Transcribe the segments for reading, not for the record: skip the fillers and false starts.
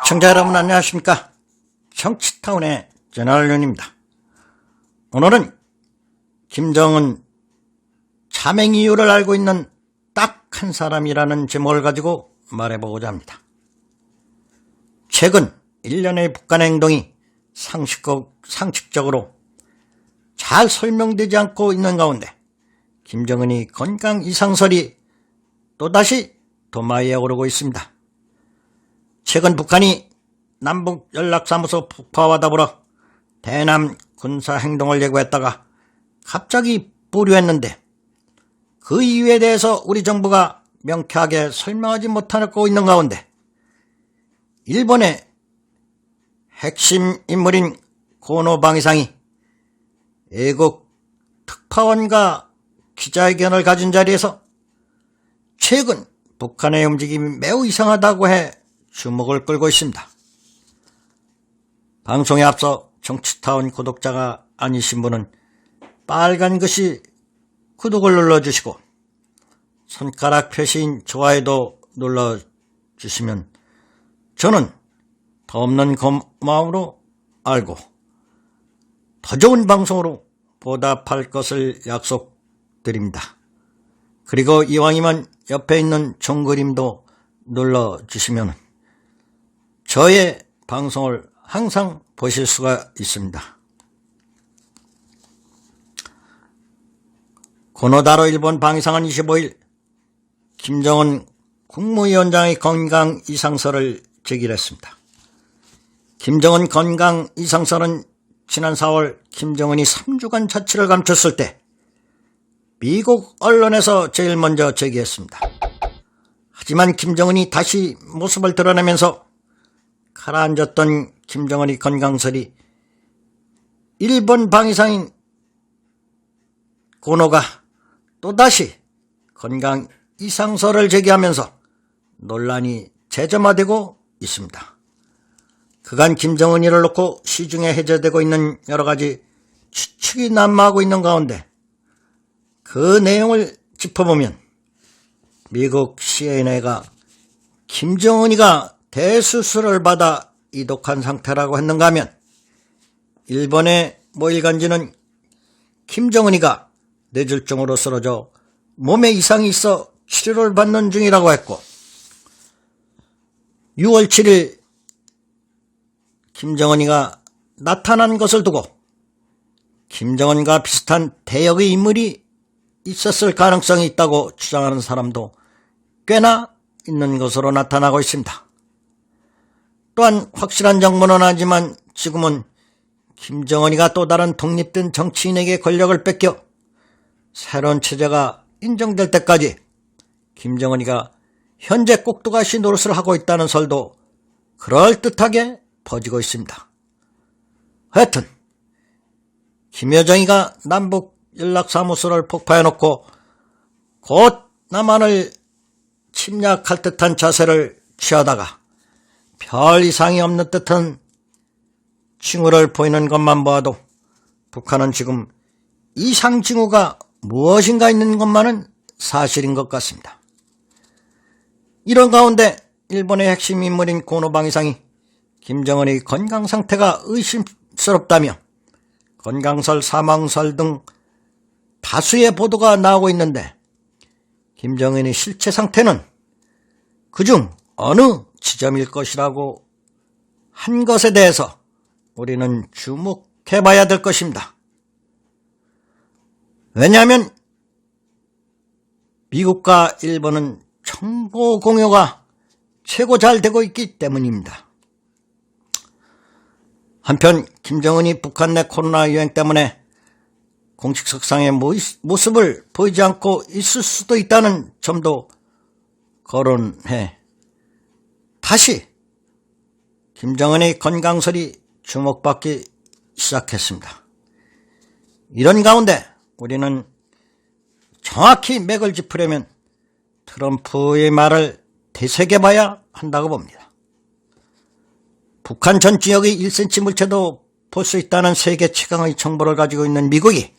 시청자 여러분 안녕하십니까? 정치타운의 제너럴윤입니다. 오늘은 김정은 자맹 이유를 알고 있는 딱 한 사람이라는 제목을 가지고 말해보고자 합니다. 최근 일련의 북한의 행동이 상식적으로 잘 설명되지 않고 있는 가운데 김정은이 건강 이상설이 또다시 도마위에 오르고 있습니다. 최근 북한이 남북연락사무소 폭파와 더불어 대남 군사행동을 예고했다가 갑자기 보류했는데 그 이유에 대해서 우리 정부가 명쾌하게 설명하지 못하고 있는 가운데 일본의 핵심 인물인 고노 방위상이 애국 특파원과 기자회견을 가진 자리에서 최근 북한의 움직임이 매우 이상하다고 해 주목을 끌고 있습니다. 방송에 앞서 정치타운 구독자가 아니신 분은 빨간 글씨 구독을 눌러주시고 손가락 표시인 좋아요도 눌러주시면 저는 더 없는 고마움으로 알고 더 좋은 방송으로 보답할 것을 약속드립니다. 그리고 이왕이면 옆에 있는 종그림도 눌러주시면 저의 방송을 항상 보실 수가 있습니다. 고노다로 일본 방위상은 25일 김정은 국무위원장의 건강 이상설을 제기했습니다. 김정은 건강 이상설은 지난 4월 김정은이 3주간 자취를 감췄을 때 미국 언론에서 제일 먼저 제기했습니다. 하지만 김정은이 다시 모습을 드러내면서 가라앉았던 김정은의 건강설이 일본 방위상인 고노가 또다시 건강 이상설을 제기하면서 논란이 재점화되고 있습니다. 그간 김정은이를 놓고 시중에 해제되고 있는 여러가지 추측이 난무하고 있는 가운데 그 내용을 짚어보면 미국 CNN가 김정은이가 대수술을 받아 이독한 상태라고 했는가 하면 일본의 모일간지는 김정은이가 뇌졸중으로 쓰러져 몸에 이상이 있어 치료를 받는 중이라고 했고 6월 7일 김정은이가 나타난 것을 두고 김정은과 비슷한 대역의 인물이 있었을 가능성이 있다고 주장하는 사람도 꽤나 있는 것으로 나타나고 있습니다. 또한 확실한 정보는 아니지만 지금은 김정은이가 또 다른 독립된 정치인에게 권력을 뺏겨 새로운 체제가 인정될 때까지 김정은이가 현재 꼭두가시 노릇을 하고 있다는 설도 그럴듯하게 퍼지고 있습니다. 하여튼 김여정이가 남북연락사무소를 폭파해놓고 곧 남한을 침략할 듯한 자세를 취하다가 별 이상이 없는 듯한 징후를 보이는 것만 보아도 북한은 지금 이상 징후가 무엇인가 있는 것만은 사실인 것 같습니다. 이런 가운데 일본의 핵심 인물인 고노 방위상이 김정은의 건강 상태가 의심스럽다며 건강설, 사망설 등 다수의 보도가 나오고 있는데 김정은의 실체 상태는 그중 어느 지점일 것이라고 한 것에 대해서 우리는 주목해봐야 될 것입니다. 왜냐하면 미국과 일본은 정보 공유가 최고 잘 되고 있기 때문입니다. 한편 김정은이 북한 내 코로나 유행 때문에 공식석상의 모습을 보이지 않고 있을 수도 있다는 점도 거론해 다시 김정은의 건강설이 주목받기 시작했습니다. 이런 가운데 우리는 정확히 맥을 짚으려면 트럼프의 말을 되새겨봐야 한다고 봅니다. 북한 전 지역의 1cm 물체도 볼 수 있다는 세계 최강의 정보를 가지고 있는 미국이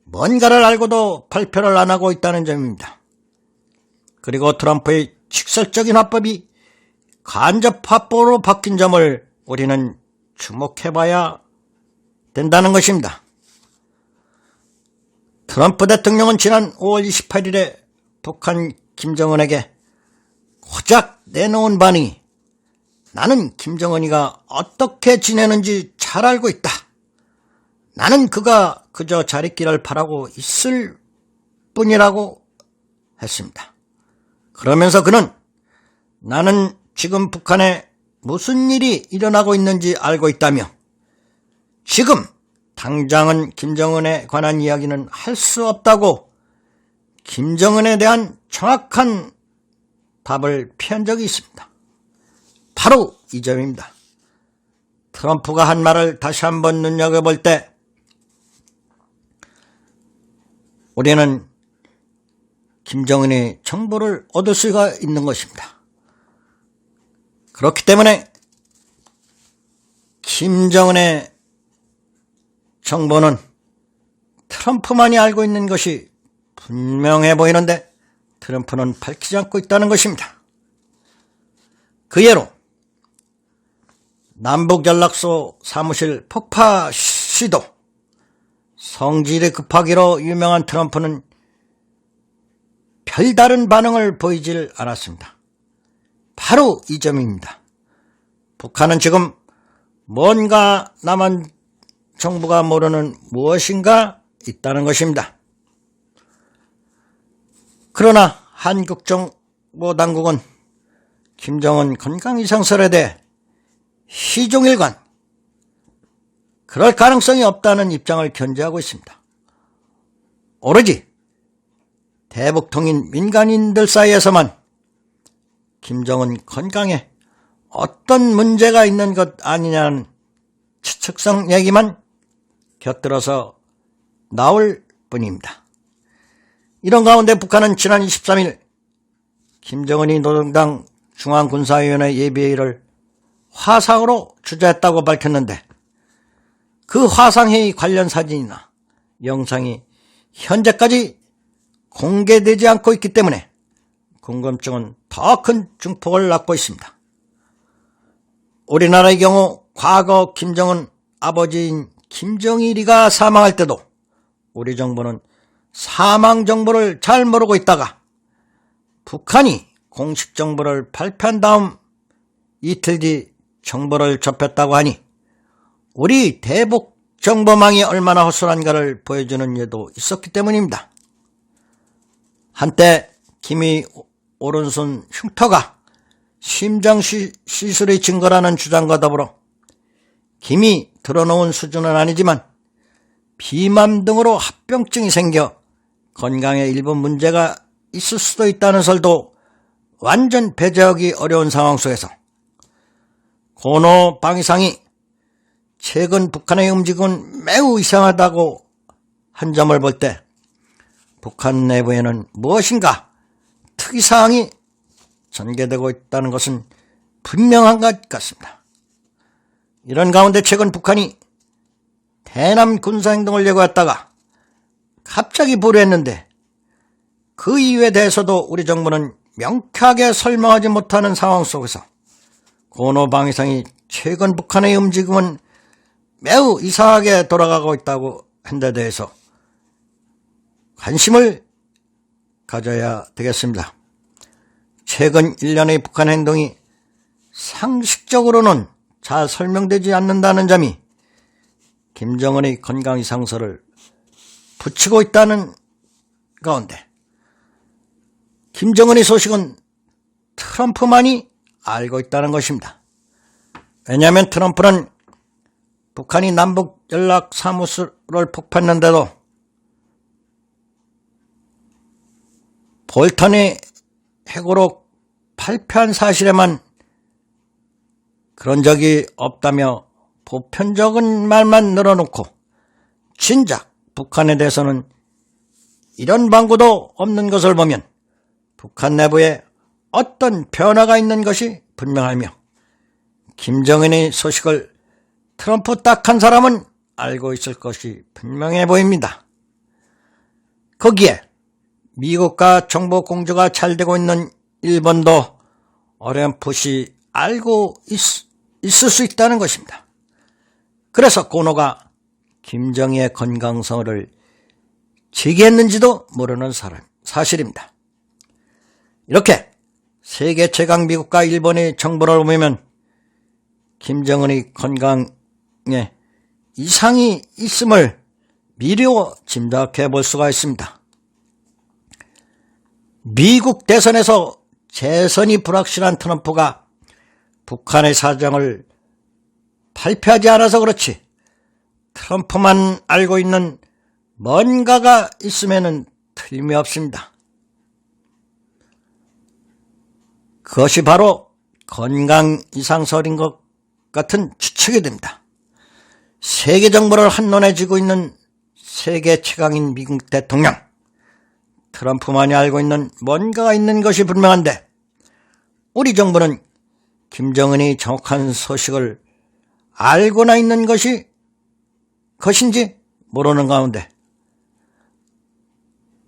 뭔가를 알고도 발표를 안 하고 있다는 점입니다. 그리고 트럼프의 직설적인 화법이 간접 확보로 바뀐 점을 우리는 주목해봐야 된다는 것입니다. 트럼프 대통령은 지난 5월 28일에 북한 김정은에게 고작 내놓은 반응이 나는 김정은이가 어떻게 지내는지 잘 알고 있다. 나는 그가 그저 잘 있기를 바라고 있을 뿐이라고 했습니다. 그러면서 그는 나는 지금 북한에 무슨 일이 일어나고 있는지 알고 있다며 지금 당장은 김정은에 관한 이야기는 할 수 없다고 김정은에 대한 정확한 답을 피한 적이 있습니다. 바로 이 점입니다. 트럼프가 한 말을 다시 한번 눈여겨볼 때 우리는 김정은의 정보를 얻을 수가 있는 것입니다. 그렇기 때문에 김정은의 정보는 트럼프만이 알고 있는 것이 분명해 보이는데 트럼프는 밝히지 않고 있다는 것입니다. 그 예로 남북연락소 사무실 폭파 시도, 성질이 급하기로 유명한 트럼프는 별다른 반응을 보이질 않았습니다. 바로 이 점입니다. 북한은 지금 뭔가 남한 정부가 모르는 무엇인가 있다는 것입니다. 그러나 한국 정보 당국은 김정은 건강 이상설에 대해 시종일관 그럴 가능성이 없다는 입장을 견지하고 있습니다. 오로지 대북통인 민간인들 사이에서만 김정은 건강에 어떤 문제가 있는 것 아니냐는 추측성 얘기만 곁들여서 나올 뿐입니다. 이런 가운데 북한은 지난 23일 김정은이 노동당 중앙군사위원회 예비회의를 화상으로 주재했다고 밝혔는데 그 화상회의 관련 사진이나 영상이 현재까지 공개되지 않고 있기 때문에 궁금증은 더 큰 증폭을 낳고 있습니다. 우리나라의 경우 과거 김정은 아버지인 김정일이가 사망할 때도 우리 정부는 사망 정보를 잘 모르고 있다가 북한이 공식 정보를 발표한 다음 이틀 뒤 정보를 접했다고 하니 우리 대북 정보망이 얼마나 허술한가를 보여주는 예도 있었기 때문입니다. 한때 김이 오른손 흉터가 심장 시술의 증거라는 주장과 더불어 김이 드러놓은 수준은 아니지만 비만 등으로 합병증이 생겨 건강에 일부 문제가 있을 수도 있다는 설도 완전 배제하기 어려운 상황 속에서 고노 방위상이 최근 북한의 움직임은 매우 이상하다고 한 점을 볼 때 북한 내부에는 무엇인가 특이사항이 전개되고 있다는 것은 분명한 것 같습니다. 이런 가운데 최근 북한이 대남 군사행동을 예고했다가 갑자기 불후했는데 그 이유에 대해서도 우리 정부는 명쾌하게 설명하지 못하는 상황 속에서 고노 방위상이 최근 북한의 움직임은 매우 이상하게 돌아가고 있다고 한 데 대해서 관심을 가져야 되겠습니다. 최근 1년의 북한 행동이 상식적으로는 잘 설명되지 않는다는 점이 김정은의 건강 이상설을 붙이고 있다는 가운데 김정은의 소식은 트럼프만이 알고 있다는 것입니다. 왜냐하면 트럼프는 북한이 남북 연락 사무소를 폭파했는데도 볼턴이 해고로 발표한 사실에만 그런 적이 없다며 보편적인 말만 늘어놓고 진작 북한에 대해서는 이런 방구도 없는 것을 보면 북한 내부에 어떤 변화가 있는 것이 분명하며 김정은의 소식을 트럼프 딱 한 사람은 알고 있을 것이 분명해 보입니다. 거기에 미국과 정보 공조가 잘 되고 있는 일본도 어렴풋이 알고 있을 수 있다는 것입니다. 그래서 고노가 김정희의 건강성을 제기했는지도 모르는 사실입니다. 이렇게 세계 최강 미국과 일본의 정보를 보면 김정은의 건강에 이상이 있음을 미리 짐작해 볼 수가 있습니다. 미국 대선에서 재선이 불확실한 트럼프가 북한의 사정을 발표하지 않아서 그렇지 트럼프만 알고 있는 뭔가가 있으면은 틀림이 없습니다. 그것이 바로 건강 이상설인 것 같은 추측이 됩니다. 세계 정보를 한눈에 쥐고 있는 세계 최강인 미국 대통령, 트럼프만이 알고 있는 뭔가가 있는 것이 분명한데 우리 정부는 김정은이 정확한 소식을 알고나 있는 것인지 모르는 가운데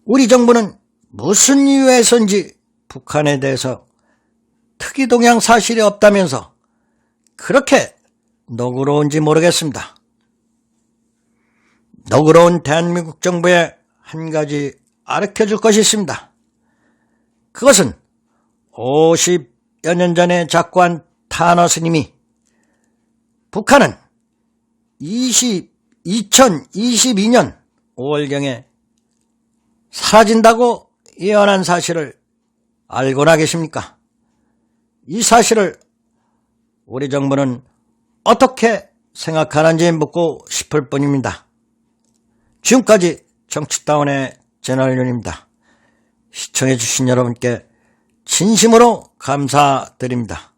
우리 정부는 무슨 이유에서인지 북한에 대해서 특이동향 사실이 없다면서 그렇게 너그러운지 모르겠습니다. 너그러운 대한민국 정부에 한 가지 알려줄 것이 있습니다. 그것은 50여 년 전에 작고한 타너 스님이 북한은 2022년 5월경에 사라진다고 예언한 사실을 알고나 계십니까? 이 사실을 우리 정부는 어떻게 생각하는지 묻고 싶을 뿐입니다. 지금까지 정치다운의 채널윤입니다. 시청해주신 여러분께 진심으로 감사드립니다.